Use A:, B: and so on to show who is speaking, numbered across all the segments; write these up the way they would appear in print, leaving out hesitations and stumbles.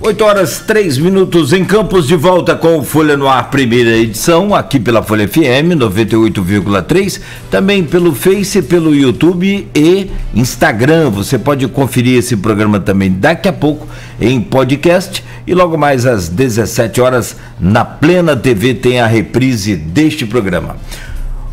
A: 8h03 em Campos, de volta com o Folha no Ar, primeira edição, aqui pela Folha FM 98,3, também pelo Face, pelo YouTube e Instagram. Você pode conferir esse programa também daqui a pouco em podcast e logo mais às 17 horas na Plena TV tem a reprise deste programa.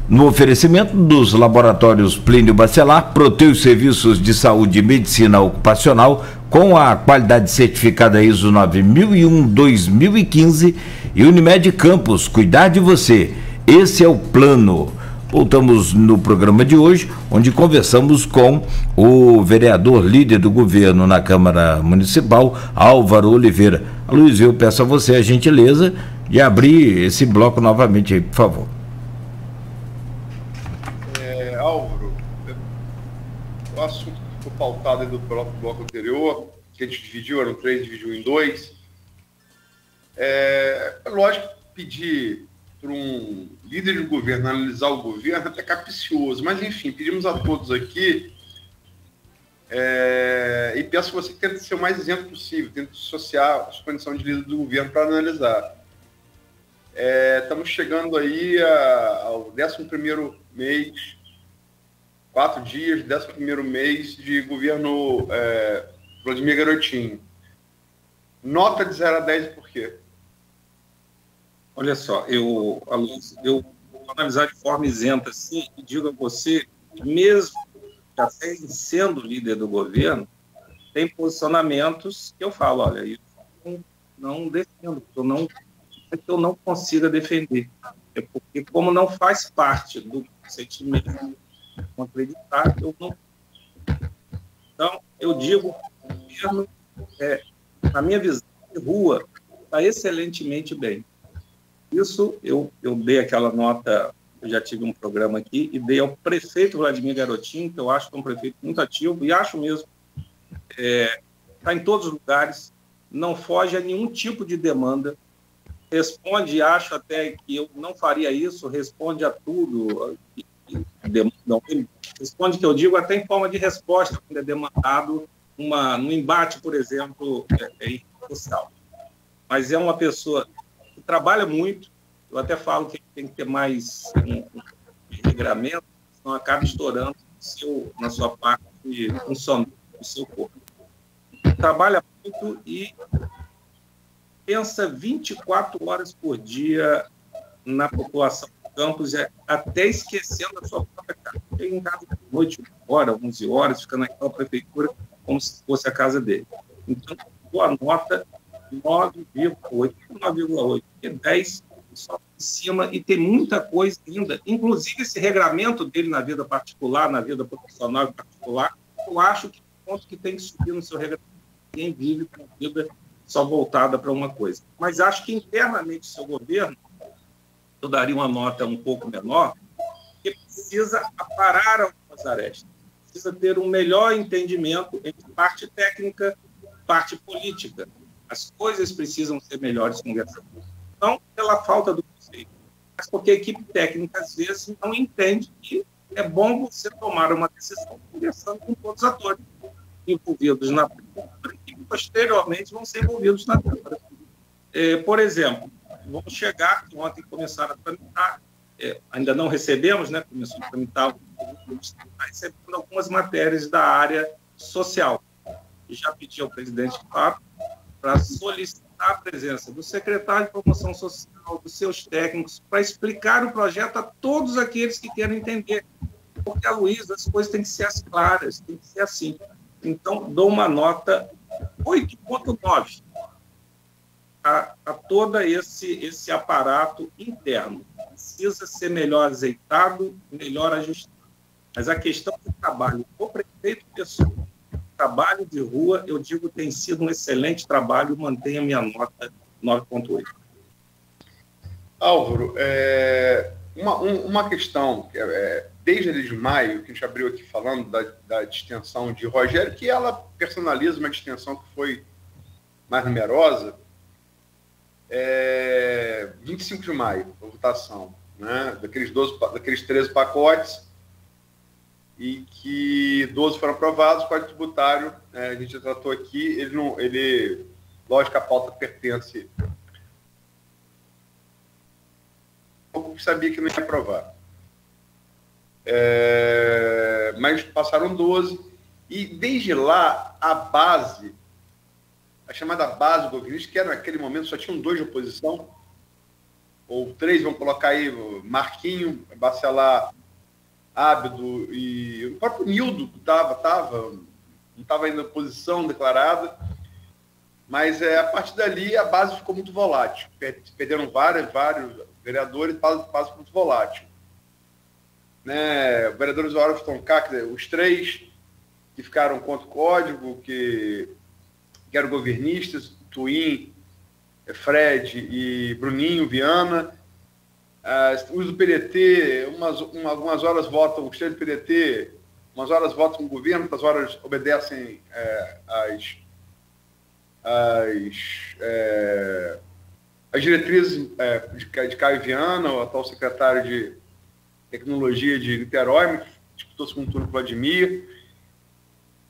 A: No oferecimento dos laboratórios Plínio Bacelar, Proteus Serviços de Saúde e Medicina Ocupacional, com a qualidade certificada ISO 9001-2015 e Unimed Campos, cuidar de você. Esse é o plano. Voltamos no programa de hoje, onde conversamos com o vereador líder do governo na Câmara Municipal, Álvaro Oliveira. Luiz, eu peço a você a gentileza de abrir esse bloco novamente aí, por favor.
B: Álvaro, o assunto que ficou pautado do bloco anterior, que a gente dividiu, eram 3, dividiu em 2. Lógico, pedir para um líder de governo analisar o governo é até capcioso, mas enfim, pedimos a todos aqui e peço que você tente ser o mais isento possível, tente associar a sua condição de líder do governo para analisar. Estamos chegando aí ao 11º mês, 4 dias, 11º mês de governo Vladimir Garotinho. Nota de 0 a 10, por quê?
C: Olha só, eu vou analisar de forma isenta assim, e digo a você que mesmo já sendo líder do governo, tem posicionamentos que eu falo, olha, eu não defendo, eu não consiga defender. É porque, como não faz parte do sentimento acreditar, eu não. Então, eu digo que o governo, na minha visão de rua, está excelentemente bem. Isso, eu dei aquela nota, eu já tive um programa aqui, e dei ao prefeito Vladimir Garotinho, que eu acho que é um prefeito muito ativo, e acho mesmo, está em todos os lugares, não foge a nenhum tipo de demanda, responde, acho até que eu não faria isso, responde a tudo, não, responde que eu digo até em forma de resposta, quando é demandado no embate, por exemplo, em social. Mas é uma pessoa que trabalha muito, eu até falo que tem que ter mais um regramento, senão acaba estourando na sua parte funcional do seu corpo. Trabalha muito e pensa 24 horas por dia na população de Campos, até esquecendo a sua própria casa. Chega em casa de noite, 11 horas, fica naquela prefeitura como se fosse a casa dele. Então, boa nota, 9,8, 9,8, e 10 só em cima, e tem muita coisa ainda, inclusive esse regramento dele na vida particular, na vida profissional e particular, eu acho que é um ponto que tem que subir no seu regramento. Quem vive com a vida só voltada para uma coisa. Mas acho que internamente o seu governo, eu daria uma nota um pouco menor, que precisa aparar algumas arestas, precisa ter um melhor entendimento entre parte técnica e parte política. As coisas precisam ser melhores conversadas. Não pela falta do conceito, mas porque a equipe técnica, às vezes, não entende que é bom você tomar uma decisão conversando com todos os atores envolvidos na Câmara e posteriormente vão ser envolvidos na Câmara. Por exemplo, vamos chegar, ontem começaram a tramitar, ainda não recebemos, né? Começou a tramitar, está recebendo algumas matérias da área social. E já pedi ao presidente para solicitar a presença do secretário de Promoção Social, dos seus técnicos, para explicar o projeto a todos aqueles que querem entender. Porque, a Luísa, as coisas têm que ser as claras, tem que ser assim. Então, dou uma nota 8,9 a todo esse aparato interno. Precisa ser melhor azeitado, melhor ajustado. Mas a questão do trabalho do prefeito pessoal, trabalho de rua, eu digo, tem sido um excelente trabalho, mantenha a minha nota 9,8.
B: Álvaro, uma questão, desde ali de maio, que a gente abriu aqui falando da distensão de Rogério, que ela personaliza uma distensão que foi mais numerosa, 25 de maio, a votação, né, daqueles 13 pacotes, e que 12 foram aprovados, o Código Tributário, a gente já tratou aqui, ele lógico que a pauta pertence. Eu sabia que não ia aprovar. Mas passaram 12, e desde lá a base, a chamada base governista, que era naquele momento só tinham 2 de oposição, ou 3, vamos colocar aí, Marquinho, Bacelar, Ábido e o próprio Nildo não estava ainda em oposição declarada, mas a partir dali a base ficou muito volátil. Perderam vários vereadores, a base ficou muito volátil. Né? Vereadores Washington Cá, os 3 que ficaram contra o código, que eram governistas, Twin, Fred e Bruninho Viana. Os do PDT, algumas horas votam, os 3 do PDT, umas horas votam no governo, outras horas obedecem as diretrizes de Caio Viana, o atual secretário de Tecnologia de Niterói, disputou-se com o turno Vladimir.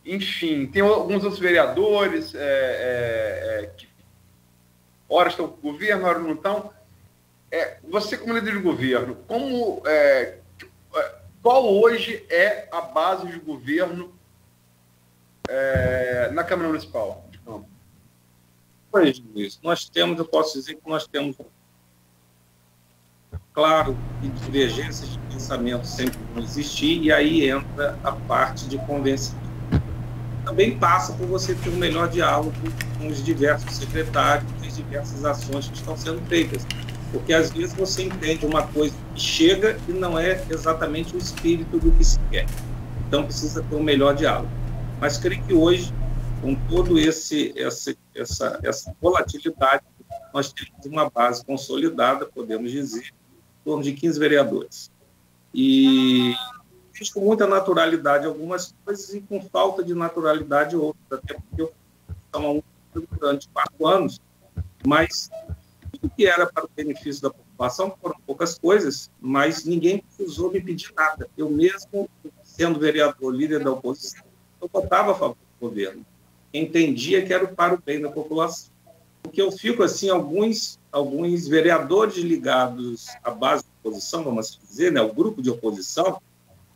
B: Enfim, tem alguns outros vereadores que ora estão com o governo, ora não estão. Você, como líder de governo, qual hoje é a base de governo na Câmara Municipal de Campos?
C: Pois, Luiz, eu posso dizer que nós temos, claro, que divergências de pensamento sempre vão existir, e aí entra a parte de convencimento. Também passa por você ter um melhor diálogo com os diversos secretários, as diversas ações que estão sendo feitas. Porque, às vezes, você entende uma coisa que chega e não é exatamente o espírito do que se quer. Então, precisa ter um melhor diálogo. Mas creio que hoje, com todo essa volatilidade, nós temos uma base consolidada, podemos dizer, em torno de 15 vereadores. E fiz com muita naturalidade algumas coisas e com falta de naturalidade outras, até porque eu estava durante 4 anos, mas o que era para o benefício da população foram poucas coisas, mas ninguém precisou me pedir nada. Eu mesmo, sendo vereador, líder da oposição, eu votava a favor do governo. Entendia que era para o bem da população. Porque eu fico assim, alguns vereadores ligados à base da oposição, vamos assim dizer, né, o grupo de oposição,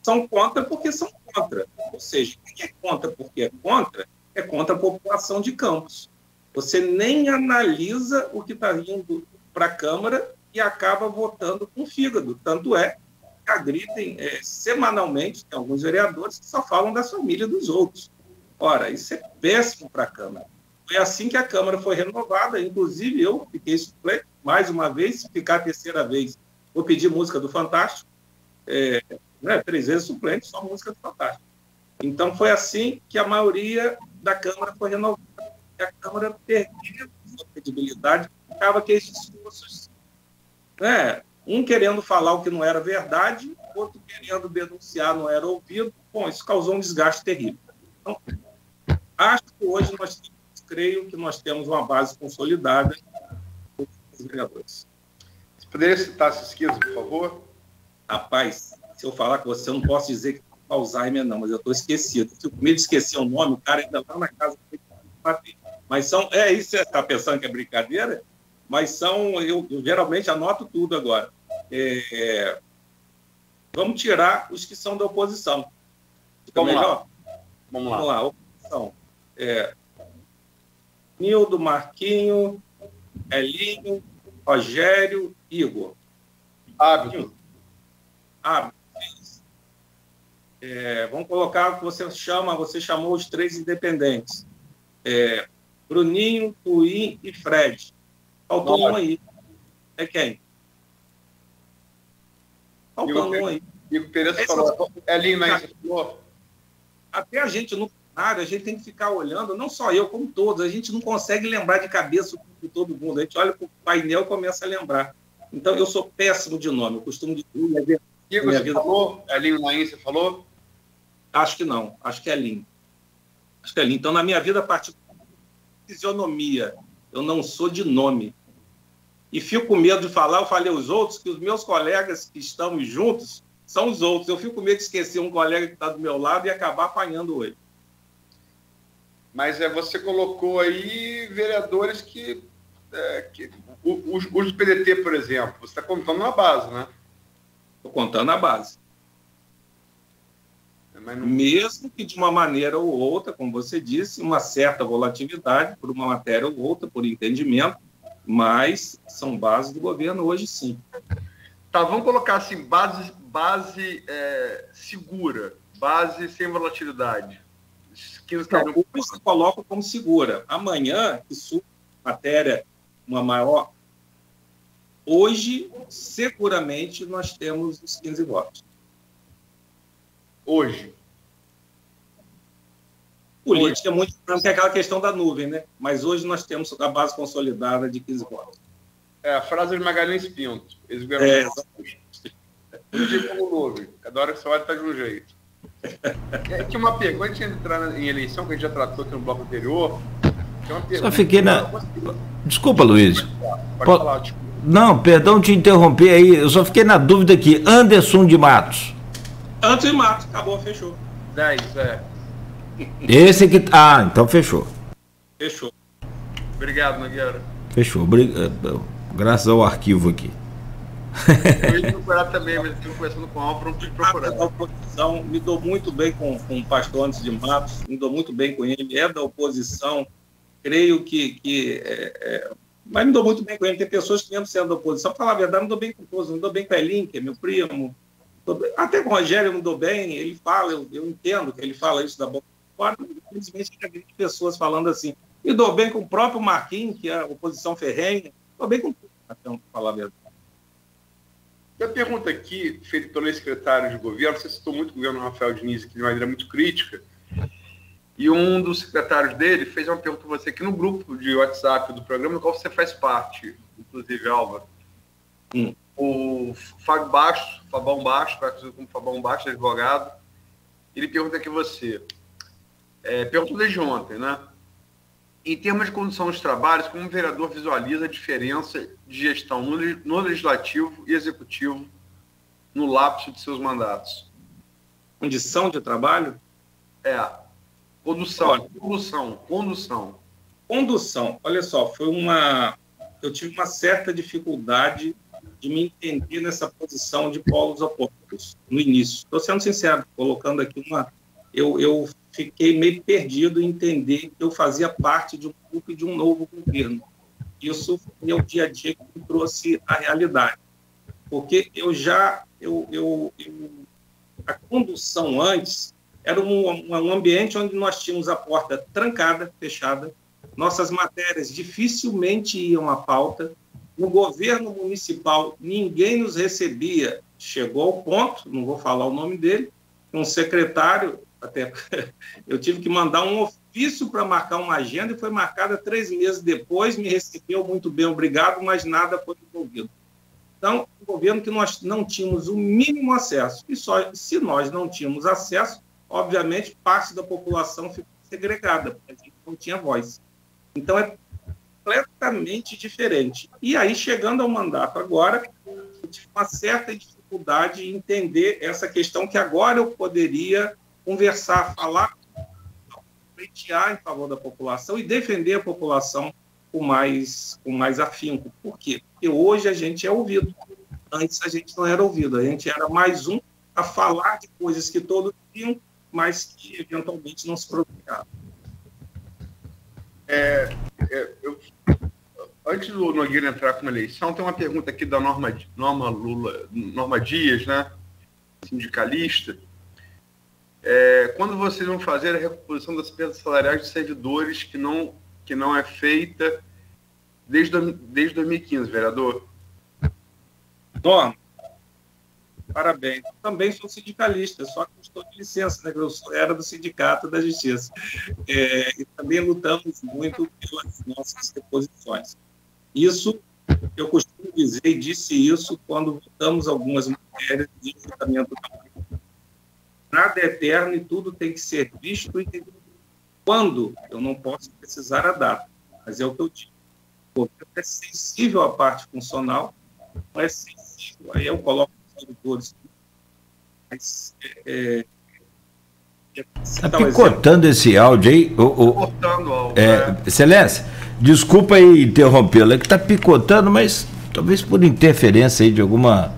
C: são contra porque são contra. Ou seja, quem é contra porque é contra a população de Campos. Você nem analisa o que está indo para a Câmara e acaba votando com o fígado. Tanto é que agridem semanalmente, tem alguns vereadores que só falam da família dos outros. Ora, isso é péssimo para a Câmara. Foi assim que a Câmara foi renovada, inclusive eu fiquei suplente, mais uma vez, se ficar a 3ª vez, vou pedir música do Fantástico, 3 vezes suplente, só música do Fantástico. Então, foi assim que a maioria da Câmara foi renovada. E a Câmara perdia sua credibilidade, ficava aqueles discursos, um querendo falar o que não era verdade, outro querendo denunciar, não era ouvido. Bom, isso causou um desgaste terrível. Então, acho que hoje creio que nós temos uma base consolidada com os vereadores.
B: Você poderia citar esses 15, por favor?
C: Rapaz, se eu falar com você, eu não posso dizer que é Alzheimer, não, mas eu estou esquecido. Eu fico com medo de esquecer o nome, o cara ainda lá na casa tem que bater. Mas são, isso você está pensando que é brincadeira? Mas são, eu geralmente anoto tudo agora. Vamos tirar os que são da oposição. Fica melhor?
B: Vamos lá.
C: Vamos lá, oposição. Nildo, Marquinho, Elinho, Rogério, Igor.
B: Ábido.
C: Vamos colocar o que você chamou os 3 independentes. Bruninho, Twin e Fred. Faltou um aí. É quem? Faltou um aí.
B: Igor Pereira falou. Elinho, né? Você falou?
C: Até a gente no cenário, a gente tem que ficar olhando, não só eu, como todos. A gente não consegue lembrar de cabeça de todo mundo. A gente olha para o painel e começa a lembrar. Então, eu sou péssimo de nome. Eu costumo dizer...
B: Igor, você falou? Elinho Naim, você falou?
C: Acho que não. Acho que é Elinho. Então, na minha vida particular, fisionomia, eu não sou de nome. E fico com medo de falar, eu falei os outros, que os meus colegas que estamos juntos são os outros. Eu fico com medo de esquecer um colega que está do meu lado e acabar apanhando ele.
B: Mas você colocou aí vereadores os do PDT, por exemplo, você está contando na base, né?
C: Estou contando na base.
B: Mas não...
C: Mesmo que de uma maneira ou outra, como você disse, uma certa volatilidade por uma matéria ou outra, por entendimento, mas são bases do governo hoje, sim.
B: Tá, vamos colocar assim, base segura, base sem volatilidade.
C: Hoje você coloca como segura. Amanhã, que surge matéria, uma maior... Hoje, seguramente, nós temos os 15 votos.
B: Hoje.
C: Política é muito... Não tem aquela questão da nuvem, né? Mas hoje nós temos a base consolidada de 15 votos.
B: A frase de Magalhães Pinto. Um dia como nuvem. Cada hora que você olha está de um jeito. Tinha uma pergunta, antes de entrar em eleição, que a gente já tratou aqui no bloco anterior. Tinha uma pergunta.
A: Só fiquei na... Desculpa, Luiz.
B: Pode falar, desculpa.
A: Não, perdão te interromper aí. Eu só fiquei na dúvida aqui. Anderson de Matos.
C: Anderson de Matos, acabou, fechou.
B: 10,
A: Esse que... Ah, então fechou.
C: Fechou.
B: Obrigado, Nogueira.
A: Fechou. Graças ao arquivo aqui.
B: Eu ia procurar também, mas estou conversando com o Álvaro, não pude procurar.
C: Da oposição, me dou muito bem com o pastor Anderson de Matos, me dou muito bem com ele, é da oposição, creio mas me dou muito bem com ele. Tem pessoas que mesmo sendo da oposição, para falar a verdade, me dou bem com todos, me dou bem com a Elin, que é meu primo, até com o Rogério eu me dou bem, ele fala, eu entendo que ele fala isso da boca fora, infelizmente tem pessoas falando assim. Me dou bem com o próprio Marquinhos, que é a oposição ferrenha, dou bem com tudo, para falar a verdade.
B: A pergunta aqui, feita pelo ex-secretário de governo, você citou muito o governo Rafael Diniz aqui de maneira muito crítica, e um dos secretários dele fez uma pergunta para você aqui no grupo de WhatsApp do programa, no qual você faz parte, inclusive, Álvaro. O Fabão Baixo, conhecido como Fabão Baixo, advogado, ele pergunta aqui você, perguntou desde ontem, né? Em termos de condução dos trabalhos, como o vereador visualiza a diferença de gestão no legislativo e executivo no lapso de seus mandatos?
C: Condição de trabalho?
B: Condução.
C: Olha só, eu tive uma certa dificuldade de me entender nessa posição de polos opostos no início. Estou sendo sincero, colocando aqui eu fiquei meio perdido em entender que eu fazia parte de um grupo e de um novo governo. Isso foi o dia a dia que me trouxe a realidade. Porque a condução antes era um ambiente onde nós tínhamos a porta trancada, fechada, nossas matérias dificilmente iam à pauta, no governo municipal ninguém nos recebia, chegou ao ponto, não vou falar o nome dele, um secretário, até eu tive que mandar um ofício para marcar uma agenda e foi marcada 3 meses depois, me recebeu muito bem, obrigado, mas nada foi desenvolvido. Então, um governo que nós não tínhamos o mínimo acesso, e só se nós não tínhamos acesso, obviamente, parte da população ficou segregada, porque a gente não tinha voz. Então, é completamente diferente. E aí, chegando ao mandato agora, eu tive uma certa dificuldade em entender essa questão que agora eu poderia conversar, falar, pleitear em favor da população e defender a população com mais afinco. Por quê? Porque hoje a gente é ouvido. Antes a gente não era ouvido. A gente era mais um a falar de coisas que todos tinham, mas que eventualmente não se pronunciavam.
B: Antes do Nogueira entrar com a eleição, tem uma pergunta aqui da Norma Dias, né? Sindicalista. Quando vocês vão fazer a recomposição das perdas salariais de servidores que não é feita desde 2015, vereador?
C: Norma, parabéns. Eu também sou sindicalista, só que estou de licença, né? Eu era do Sindicato da Justiça. E também lutamos muito pelas nossas reposições. Isso, eu costumo dizer, e disse isso quando votamos algumas matérias de endividamento do trabalho. Nada é eterno e tudo tem que ser visto e entendido. Quando? Eu não posso precisar a data, mas é o que eu digo. O governo é sensível à parte funcional, não é sensível, aí eu coloco os servidores, mas
A: Está picotando esse áudio aí.
B: Picotando o áudio.
A: Excelência, desculpa aí interrompê-lo, é que está picotando, mas talvez por interferência aí de alguma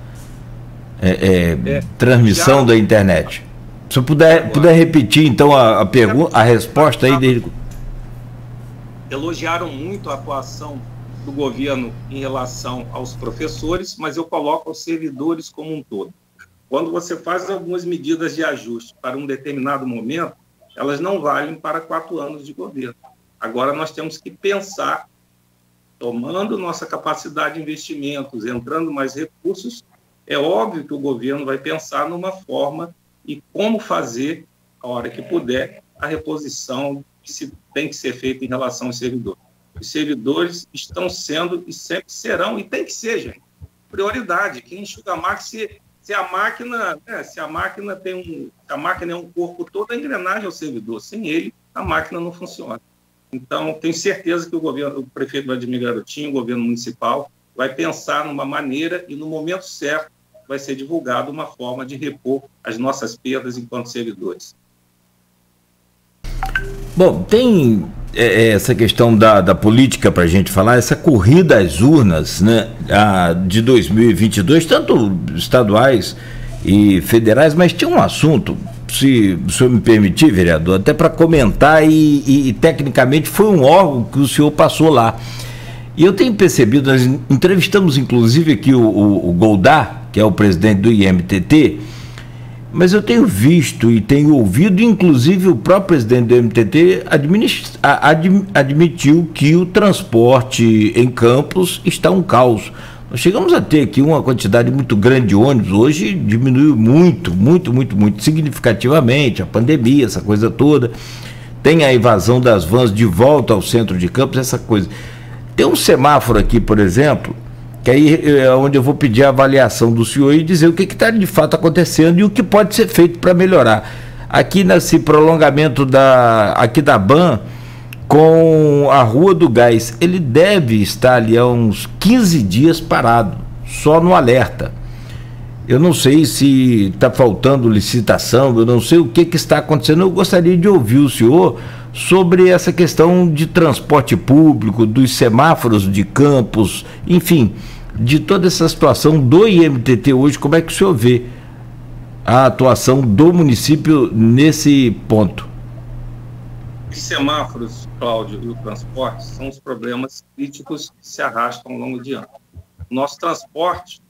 A: transmissão da internet. Se eu puder repetir então a pergunta, a resposta aí dele.
C: Elogiaram muito a atuação do governo em relação aos professores, mas eu coloco os servidores como um todo. Quando você faz algumas medidas de ajuste para um determinado momento, elas não valem para 4 anos de governo. Agora nós temos que pensar, tomando nossa capacidade de investimentos, entrando mais recursos, é óbvio que o governo vai pensar numa forma e como fazer, a hora que puder, a reposição que tem que ser feita em relação aos servidores. Os servidores estão sendo e sempre serão, e tem que ser, gente, prioridade. Quem enxuga a máquina, se a máquina é um corpo todo, a engrenagem é o servidor. Sem ele, a máquina não funciona. Então, tenho certeza que o prefeito Vladimir Garotinho, o governo municipal, vai pensar numa maneira e no momento certo vai ser divulgada uma forma de repor as nossas perdas enquanto servidores.
A: Bom, tem essa questão da política para a gente falar, essa corrida às urnas, né, de 2022, tanto estaduais e federais, mas tinha um assunto, se o senhor me permitir, vereador, até para comentar e tecnicamente foi um órgão que o senhor passou lá. E eu tenho percebido, nós entrevistamos inclusive aqui o Goldar, que é o presidente do IMTT, mas eu tenho visto e tenho ouvido, inclusive o próprio presidente do IMTT admitiu que o transporte em Campos está um caos. Nós chegamos a ter aqui uma quantidade muito grande de ônibus, hoje diminuiu muito significativamente, a pandemia, essa coisa toda. Tem a invasão das vans de volta ao centro de Campos, essa coisa. Tem um semáforo aqui, por exemplo, que aí é onde eu vou pedir a avaliação do senhor e dizer o que está de fato acontecendo e o que pode ser feito para melhorar. Aqui nesse prolongamento aqui da BAN com a Rua do Gás, ele deve estar ali há uns 15 dias parado, só no alerta. Eu não sei se está faltando licitação, eu não sei o que está acontecendo. Eu gostaria de ouvir o senhor sobre essa questão de transporte público, dos semáforos de Campos, enfim, de toda essa situação do IMTT hoje. Como é que o senhor vê a atuação do município nesse ponto?
C: Os semáforos, Cláudio, e o transporte são os problemas críticos que se arrastam ao longo de anos. Nosso transporte,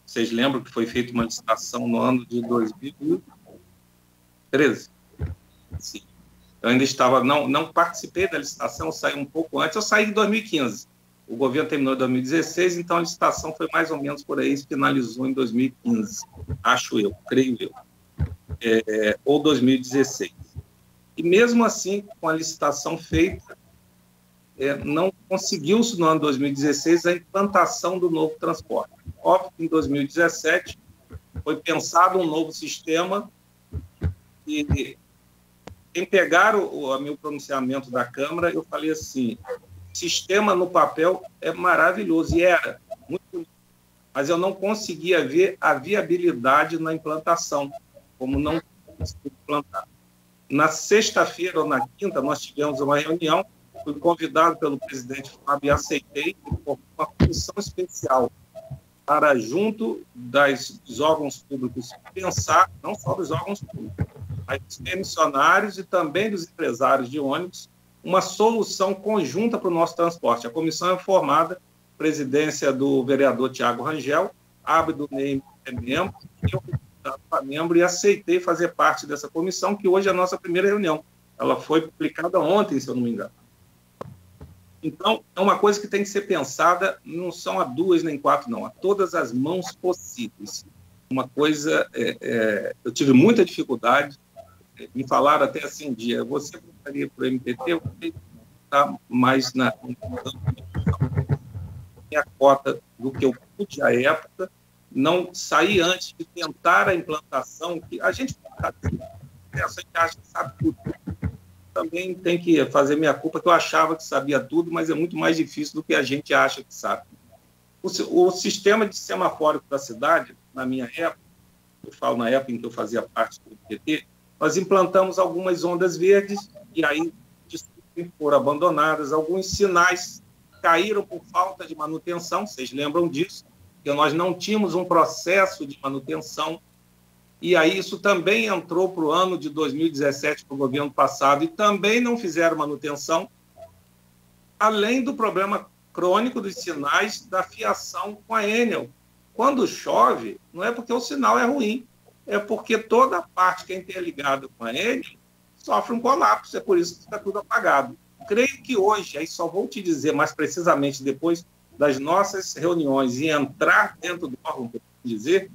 C: vocês lembram que foi feita uma licitação no ano de 2013? Sim. Eu ainda estava, não participei da licitação, saí um pouco antes, eu saí em 2015. O governo terminou em 2016, então a licitação foi mais ou menos por aí, finalizou em 2015, acho eu, creio eu, ou 2016. E mesmo assim, com a licitação feita, não conseguiu-se no ano de 2016 a implantação do novo transporte. Óbvio que em 2017 foi pensado um novo sistema e em pegar o meu pronunciamento da Câmara, eu falei assim, sistema no papel é maravilhoso, e era muito bonito, mas eu não conseguia ver a viabilidade na implantação, como não consegui implantar. Na sexta-feira ou na quinta, nós tivemos uma reunião, fui convidado pelo presidente Fábio e aceitei uma comissão especial para, junto dos órgãos públicos, pensar, não só dos órgãos públicos, mas dos emissionários e também dos empresários de ônibus, uma solução conjunta para o nosso transporte. A comissão é formada, presidência do vereador Tiago Rangel, Abdo Ney é membro, eu fui membro e aceitei fazer parte dessa comissão, que hoje é a nossa primeira reunião. Ela foi publicada ontem, se eu não me engano. Então, é uma coisa que tem que ser pensada, não são a 2 nem 4, não, a todas as mãos possíveis. Uma coisa, eu tive muita dificuldade, me falaram até assim um dia, você voltaria para o MTT, eu vou estar mais na minha cota do que eu pude à época, não sair antes de tentar a implantação, que a gente acha que sabe tudo. Também tem que fazer minha culpa, que eu achava que sabia tudo, mas é muito mais difícil do que a gente acha que sabe. O sistema de semafórico da cidade, na minha época, eu falo na época em que eu fazia parte do PT, nós implantamos algumas ondas verdes e aí foram abandonadas, alguns sinais caíram por falta de manutenção, vocês lembram disso, que nós não tínhamos um processo de manutenção, e aí isso também entrou para o ano de 2017, para o governo passado, e também não fizeram manutenção, além do problema crônico dos sinais da fiação com a Enel. Quando chove, não é porque o sinal é ruim, é porque toda a parte que é interligada com a Enel sofre um colapso, é por isso que está tudo apagado. Creio que hoje, aí só vou te dizer mais precisamente depois das nossas reuniões e entrar dentro do órgão, que eu vou dizer,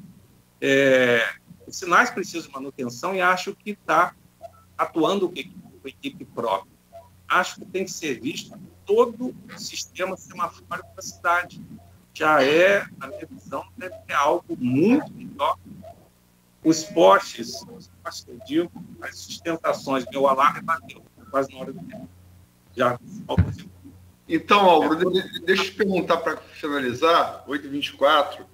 C: os sinais precisam de manutenção e acho que está atuando com equipe própria. Acho que tem que ser visto todo o sistema semafórico da cidade. Já é, na minha visão, deve ter algo muito melhor. Os postes que eu digo, as sustentações, meu alarme bateu quase na hora do tempo. Já falta.
B: Então, Álvaro, deixa eu te perguntar para finalizar, 8h24,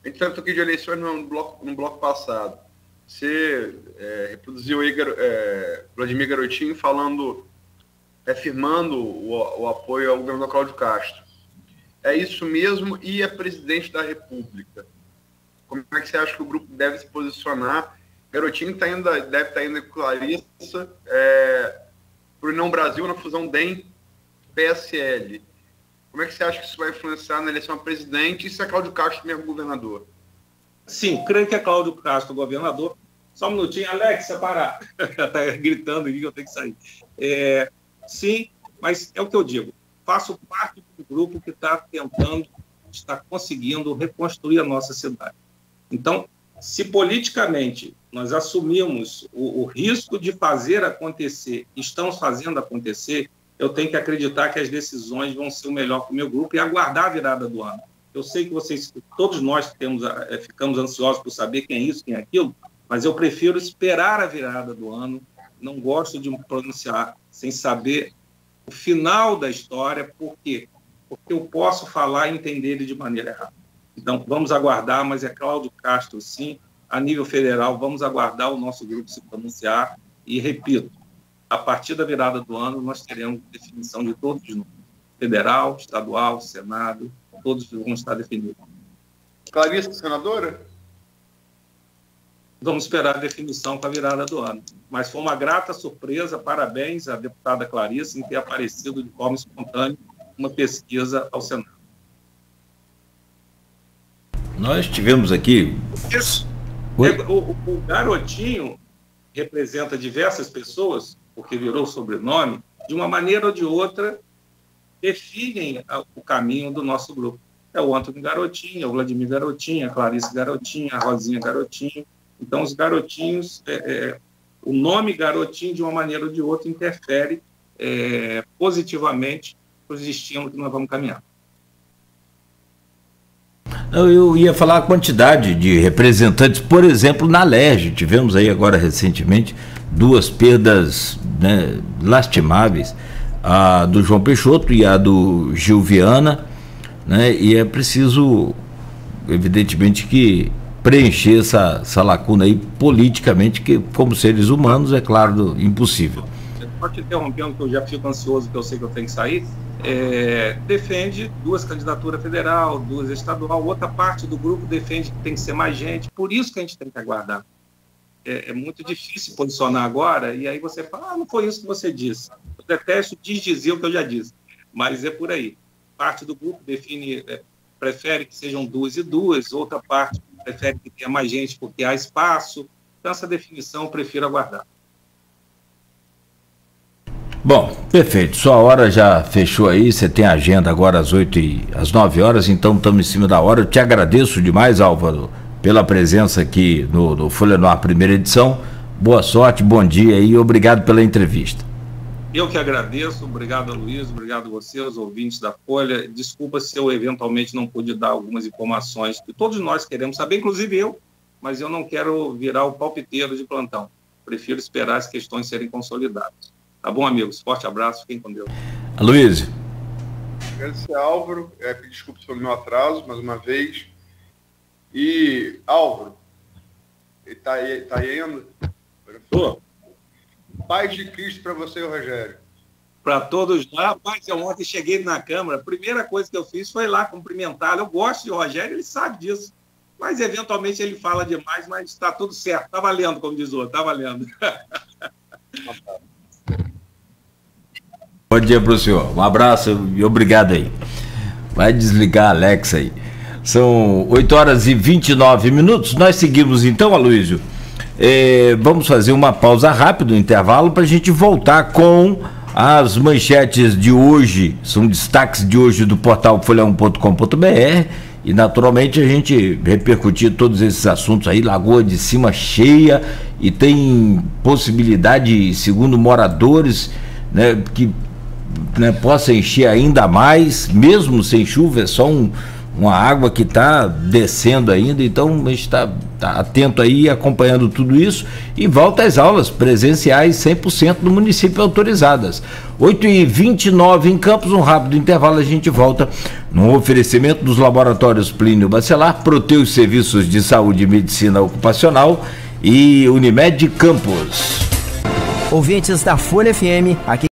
B: a gente tratou aqui de eleições no bloco passado. Você reproduziu aí Vladimir Garotinho falando, afirmando o apoio ao governador Cláudio Castro. É isso mesmo? E é presidente da República? Como é que você acha que o grupo deve se posicionar? Garotinho deve estar indo com Clarissa para o União Brasil na fusão DEM-PSL. Como é que você acha que isso vai influenciar na eleição a presidente e se é Cláudio Castro mesmo governador?
C: Sim, creio que é Cláudio Castro governador. Só um minutinho, Alex, parar. Está gritando aqui que eu tenho que sair. Sim, mas é o que eu digo. Faço parte do grupo que está conseguindo reconstruir a nossa cidade. Então, se politicamente nós assumimos o risco de fazer acontecer, estamos fazendo acontecer, eu tenho que acreditar que as decisões vão ser o melhor para o meu grupo e aguardar a virada do ano. Eu sei que todos nós ficamos ansiosos por saber quem é isso, quem é aquilo, mas eu prefiro esperar a virada do ano, não gosto de me pronunciar sem saber o final da história. Por quê? Porque eu posso falar e entender ele de maneira errada. Então, vamos aguardar, mas é Cláudio Castro, sim. A nível federal, vamos aguardar o nosso grupo se pronunciar. E, repito, a partir da virada do ano, nós teremos definição de todos os números. Federal, estadual, Senado, todos vão estar definidos.
B: Clarissa, senadora?
C: Vamos esperar a definição para a virada do ano. Mas foi uma grata surpresa, parabéns à deputada Clarissa em ter aparecido de forma espontânea uma pesquisa ao Senado.
A: Nós tivemos aqui...
C: Isso. O Garotinho representa diversas pessoas, porque virou sobrenome, de uma maneira ou de outra, definem o caminho do nosso grupo. É o Antônio Garotinho, é o Vladimir Garotinho, a Clarice Garotinho, a Rosinha Garotinho. Então, os garotinhos, o nome Garotinho, de uma maneira ou de outra, interfere positivamente para os destinos que nós vamos caminhar.
A: Eu ia falar a quantidade de representantes, por exemplo, na LERJ. Tivemos aí agora recentemente 2 perdas, né, lastimáveis, a do João Peixoto e a do Gil Viana, né, e é preciso, evidentemente, que preencher essa lacuna aí politicamente, que como seres humanos, é claro, impossível.
C: Pode te interrompendo, que eu já fico ansioso, que eu sei que eu tenho que sair. Defende 2 candidaturas federal, 2 estadual, outra parte do grupo defende que tem que ser mais gente, por isso que a gente tem que aguardar. É muito difícil posicionar agora, e aí você fala, não foi isso que você disse. Eu detesto desdizer o que eu já disse, mas é por aí. Parte do grupo define, prefere que sejam 2 e 2, outra parte prefere que tenha mais gente porque há espaço. Então, essa definição eu prefiro aguardar.
A: Bom, perfeito. Sua hora já fechou aí, você tem agenda agora às 9 horas, então estamos em cima da hora. Eu te agradeço demais, Álvaro, pela presença aqui no Folha no Ar, primeira edição. Boa sorte, bom dia e obrigado pela entrevista.
C: Eu que agradeço, obrigado a Luiz, obrigado a você, aos ouvintes da Folha. Desculpa se eu eventualmente não pude dar algumas informações que todos nós queremos saber, inclusive eu, mas eu não quero virar o palpiteiro de plantão. Prefiro esperar as questões serem consolidadas. Tá bom, amigos? Forte abraço, fiquem com Deus.
A: Luiz.
B: Agradecer, Álvaro. Pedir desculpas pelo meu atraso, mais uma vez. E, Álvaro, ele tá aí ainda?
C: Tô.
B: Paz de Cristo para você, Rogério.
C: Para todos lá. Rapaz, eu ontem cheguei na Câmara, a primeira coisa que eu fiz foi lá cumprimentá-lo. Eu gosto de Rogério, ele sabe disso. Mas, eventualmente, ele fala demais, mas está tudo certo. Está valendo, como diz o outro, está valendo.
A: Bom dia para o senhor. Um abraço e obrigado aí. Vai desligar a Alexa aí. São 8h29. Nós seguimos então, Aloysio. Vamos fazer uma pausa rápida, um intervalo, para a gente voltar com as manchetes de hoje. São destaques de hoje do portal folha1.com.br e, naturalmente, a gente repercutir todos esses assuntos aí. Lagoa de Cima cheia e tem possibilidade, segundo moradores, né, que possa encher ainda mais, mesmo sem chuva. É só uma água que está descendo ainda, então a gente está atento aí, acompanhando tudo isso, e volta às aulas presenciais 100% no município autorizadas. 8h29 em Campos, um rápido intervalo, a gente volta no oferecimento dos laboratórios Plínio Bacelar, Proteus Serviços de Saúde e Medicina Ocupacional e Unimed Campos.
D: Ouvintes da Folha FM, aqui